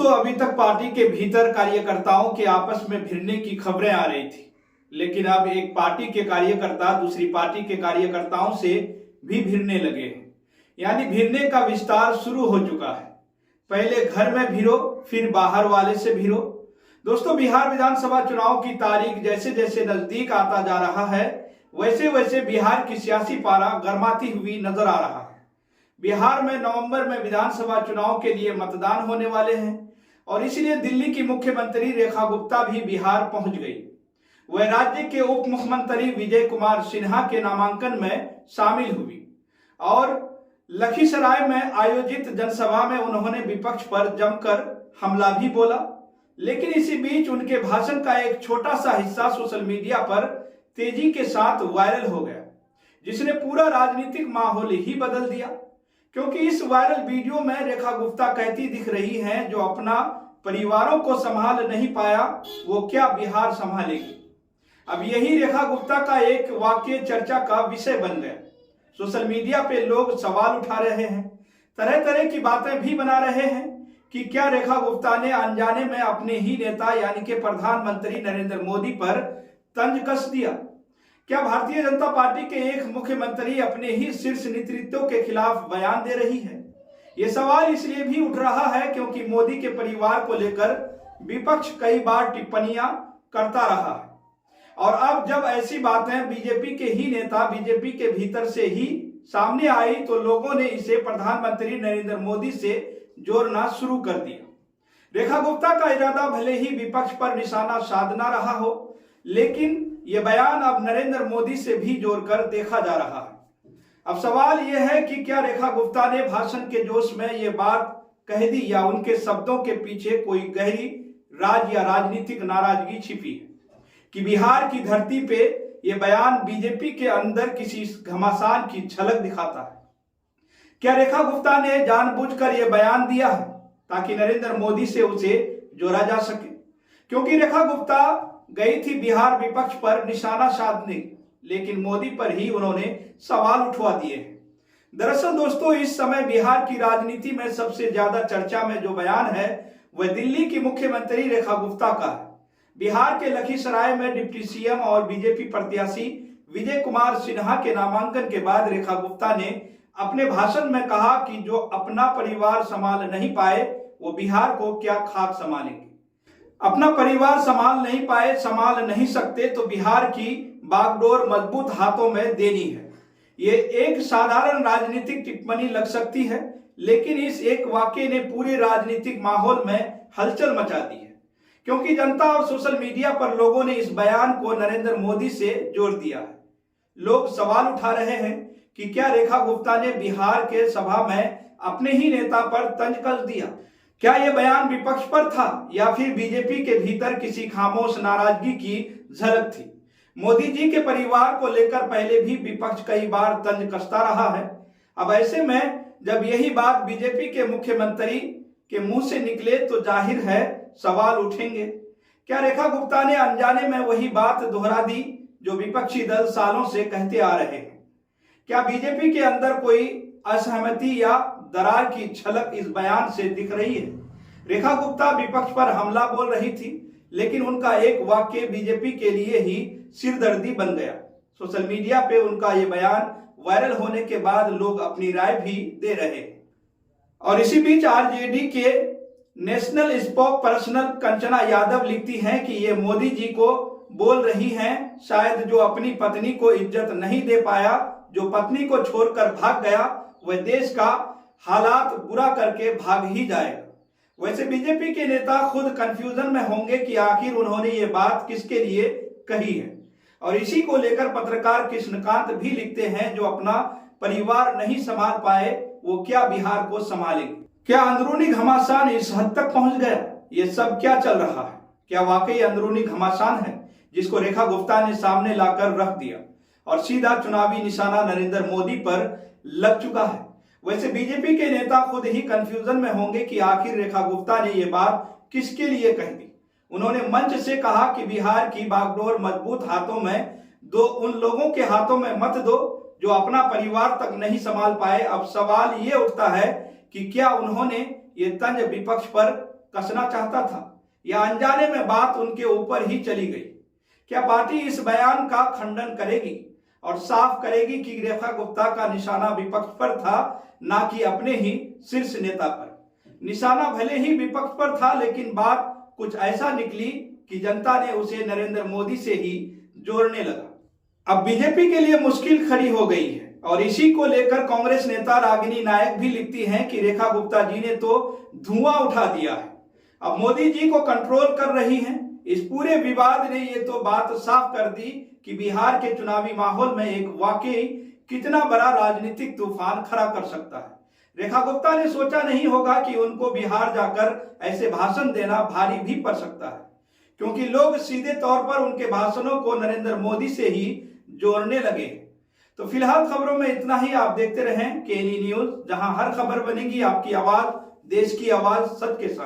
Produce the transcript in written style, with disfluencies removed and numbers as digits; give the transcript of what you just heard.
दोस्तों, अभी तक पार्टी के भीतर कार्यकर्ताओं के आपस में भिड़ने की खबरें आ रही थी, लेकिन अब एक पार्टी के कार्यकर्ता दूसरी पार्टी के कार्यकर्ताओं से भी भिड़ने लगे हैं। यानी भिड़ने का विस्तार शुरू हो चुका है। पहले घर में भिड़ो, फिर बाहर वाले से भिड़ो। दोस्तों, बिहार विधानसभा चुनाव की तारीख जैसे जैसे नजदीक आता जा रहा है, वैसे वैसे बिहार की सियासी पारा गर्माती हुई नजर आ रहा है। बिहार में नवंबर में विधानसभा चुनाव के लिए मतदान होने वाले हैं और इसलिए दिल्ली की मुख्यमंत्री रेखा गुप्ता भी बिहार पहुंच गई। वह राज्य के उप मुख्यमंत्री विजय कुमार सिन्हा के नामांकन में शामिल हुई और लखीसराय में आयोजित जनसभा में उन्होंने विपक्ष पर जमकर हमला भी बोला। लेकिन इसी बीच उनके भाषण का एक छोटा सा हिस्सा सोशल मीडिया पर तेजी के साथ वायरल हो गया, जिसने पूरा राजनीतिक माहौल ही बदल दिया। क्योंकि इस वायरल वीडियो में रेखा गुप्ता कहती दिख रही हैं, जो अपना परिवारों को संभाल नहीं पाया वो क्या बिहार संभालेगी। अब यही रेखा गुप्ता का एक वाक्य चर्चा का विषय बन गया। सोशल मीडिया पे लोग सवाल उठा रहे हैं, तरह तरह की बातें भी बना रहे हैं कि क्या रेखा गुप्ता ने अनजाने में अपने ही नेता यानी कि प्रधानमंत्री नरेंद्र मोदी पर तंज कस दिया। क्या भारतीय जनता पार्टी के एक मुख्यमंत्री अपने ही शीर्ष नेतृत्व के खिलाफ बयान दे रही है। यह सवाल इसलिए भी उठ रहा है क्योंकि मोदी के परिवार को लेकर विपक्ष कई बार टिप्पणियां करता रहा है और अब जब ऐसी बातें बीजेपी के ही नेता बीजेपी के भीतर से ही सामने आई तो लोगों ने इसे प्रधानमंत्री नरेंद्र मोदी से जोड़ना शुरू कर दिया। रेखा गुप्ता का इरादा भले ही विपक्ष पर निशाना साधना रहा हो, लेकिन यह बयान अब नरेंद्र मोदी से भी जोड़कर देखा जा रहा है। अब सवाल यह है कि क्या रेखा गुप्ता ने भाषण के जोश में यह बात कह दी या उनके शब्दों के पीछे कोई गहरी राज या राजनीतिक नाराजगी छिपी है कि बिहार की धरती पे यह बयान बीजेपी के अंदर किसी घमासान की झलक दिखाता है। क्या रेखा गुप्ता ने जानबूझकर यह बयान दिया है ताकि नरेंद्र मोदी से उसे जोड़ा जा सके? क्योंकि रेखा गुप्ता गई थी बिहार विपक्ष पर निशाना साधने, लेकिन मोदी पर ही उन्होंने सवाल उठवा दिए हैं। दरअसल दोस्तों, इस समय बिहार की राजनीति में सबसे ज्यादा चर्चा में जो बयान है वह दिल्ली की मुख्यमंत्री रेखा गुप्ता का है। बिहार के लखीसराय में डिप्टी सीएम और बीजेपी प्रत्याशी विजय कुमार सिन्हा के नामांकन के बाद रेखा गुप्ता ने अपने भाषण में कहा कि जो अपना परिवार संभाल नहीं पाए वो बिहार को क्या खाक संभालेंगे। अपना परिवार संभाल नहीं पाए, संभाल नहीं सकते तो बिहार की बागडोर मजबूत हाथों में देनी है। ये एक साधारण राजनीतिक टिप्पणी लग सकती है, लेकिन इस एक वाक्य ने पूरे राजनीतिक माहौल में हलचल मचा दी है, क्योंकि जनता और सोशल मीडिया पर लोगों ने इस बयान को नरेंद्र मोदी से जोड़ दिया है। लोग सवाल उठा रहे हैं कि क्या रेखा गुप्ता ने बिहार के सभा में अपने ही नेता पर तंज कस दिया? क्या यह बयान विपक्ष पर था या फिर बीजेपी के भीतर किसी खामोश नाराजगी की झलक थी? मोदी जी के परिवार को लेकर पहले भी विपक्ष कई बार तंज कसता रहा है। अब ऐसे में जब यही बात बीजेपी के मुख्यमंत्री के मुंह से निकले तो जाहिर है सवाल उठेंगे। क्या रेखा गुप्ता ने अनजाने में वही बात दोहरा दी जो विपक्षी दल सालों से कहते आ रहे हैं? क्या बीजेपी के अंदर कोई असहमति या दरार की झलक इस बयान से दिख रही है? रेखा गुप्ता विपक्ष पर हमला बोल रही थी, लेकिन उनका एक वाक्य बीजेपी के लिए ही सिरदर्दी बन गया। सोशल मीडिया पे उनका ये बयान वायरल होने के बाद लोग अपनी राय भी दे रहे हैं। और इसी बीच आरजेडी के national spoke personal Kanchana Yadav लिखती हैं कि ये मोदी जी को बोल रही हैं, शायद जो अपनी पत्नी को इज्जत नहीं दे पाया, जो पत्नी को छोड़कर भाग गया, वह देश का हालात बुरा करके भाग ही जाएगा। वैसे बीजेपी के नेता खुद कंफ्यूजन में होंगे कि आखिर उन्होंने ये बात किसके लिए कही है। और इसी को लेकर पत्रकार कृष्णकांत भी लिखते हैं, जो अपना परिवार नहीं संभाल पाए वो क्या बिहार को संभालेंगे? क्या अंदरूनी घमासान इस हद तक पहुंच गया? ये सब क्या चल रहा है? क्या वाकई अंदरूनी घमासान है जिसको रेखा गुप्ता ने सामने लाकर रख दिया और सीधा चुनावी निशाना नरेंद्र मोदी पर लग चुका है? वैसे बीजेपी के नेता खुद ही कंफ्यूजन में होंगे कि आखिर रेखा गुप्ता ने यह बात किसके लिए कह दी। उन्होंने मंच से कहा कि बिहार की बागडोर मजबूत हाथों में दो, उन लोगों के हाथों में मत दो जो अपना परिवार तक नहीं संभाल पाए। अब सवाल ये उठता है कि क्या उन्होंने ये तंज विपक्ष पर कसना चाहता था या अनजाने में बात उनके ऊपर ही चली गई? क्या पार्टी इस बयान का खंडन करेगी और साफ करेगी कि रेखा गुप्ता का निशाना विपक्ष पर था, ना कि अपने ही शीर्ष नेता पर? निशाना भले ही विपक्ष पर था, लेकिन बात कुछ ऐसा निकली कि जनता ने उसे नरेंद्र मोदी से ही जोड़ने लगा। अब बीजेपी के लिए मुश्किल खड़ी हो गई है और इसी को लेकर कांग्रेस नेता रागिनी नायक भी लिखती हैं कि रेखा गुप्ता जी ने तो धुआं उठा दिया है, अब मोदी जी को कंट्रोल कर रही हैं। इस पूरे विवाद ने ये तो बात साफ कर दी कि बिहार के चुनावी माहौल में एक वाकई कितना बड़ा राजनीतिक तूफान खड़ा कर सकता है। रेखा गुप्ता ने सोचा नहीं होगा कि उनको बिहार जाकर ऐसे भाषण देना भारी भी पड़ सकता है, क्योंकि लोग सीधे तौर पर उनके भाषणों को नरेंद्र मोदी से ही जोड़ने लगे। तो फिलहाल खबरों में इतना ही। आप देखते रहें केएनई न्यूज, जहां हर खबर बनेगी आपकी आवाज, देश की आवाज, सच के साथ।